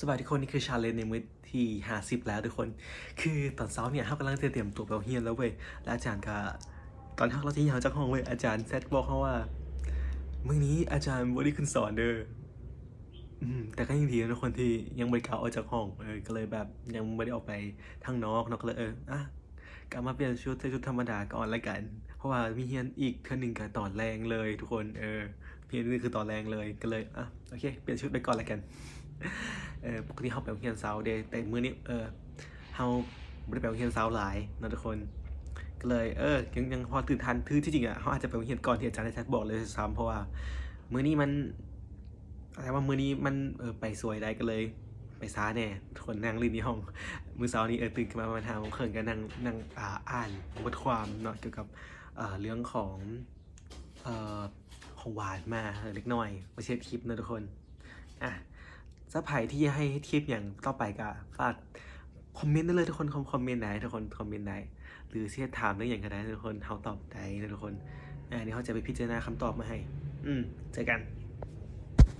สวัสดีทุกคนนี่คือชาเลนจ์ในมื้อที่50แล้วทุกคนคือตอนเช้าเนี่ยเขากำลังเตรียมตัวไปเรียนแล้วเว้ยแล้วอาจารย์ก็ตอนที่เราที่ยาวจากห้องเว้ยอาจารย์แซดบอกเขาว่ามื้อนี้อาจารย์บ่ได้ขึ้นสอนเด้อแต่ก็ยังดีนะทุกคนที่ยังไม่ได้กล้าออกจากห้องก็เลยแบบยังไม่ได้ออกไปทางนอกเนาะก็เลยกลับมาเปลี่ยนชุดใส่ชุดธรรมดาก่อนละกันเพราะว่ามีเรียนอีกเทื่อนึงก็ตอนแรงเลยทุกคนเรียนนี่คือตอนแรงเลยก็เลยโอเคเปลี่ยนชุดไปก่อนละกัน ปกติเขาไปโรงเรียนเช้าเดย์แต่มื้อนี้เขาไม่ได้ไปโรงเรียนเช้าหลายนะทุกคนก็เลยยังพอตื่นทันคือที่จริงอ่ะเขาอาจจะไปโรงเรียนก่อนที่อาจารย์ได้บอกเลยซ้ำเพราะว่ามื้อนี้มันอะไรว่ามื้อนี้มันไปสวยได้ก็เลยไปช้าแน่ทุกคนนั่งเรียนในห้องมื้อเช้านี้ตื่นขึ้นมาประมาณ5 โมงครึ่งก็นั่งอ่านบทความเนาะเกี่ยวกับเรื่องของเอ่อของหวานมาเล็กน้อยไม่ใช่คลิปนะทุกคนอ่ะ ถ้าใครที่ให้ทิปอย่างต่อไปก็ฝากคอมเมนต์ได้เลยทุกคนคอมเมนต์ไหนทุกคนคอมเมนต์ไหนหรือที่จะถามเรื่องอย่างก็ได้ทุกคนเขาตอบได้นะทุกคนเดี๋ยวเขาจะไปพิจารณาคำตอบมาให้เจอกัน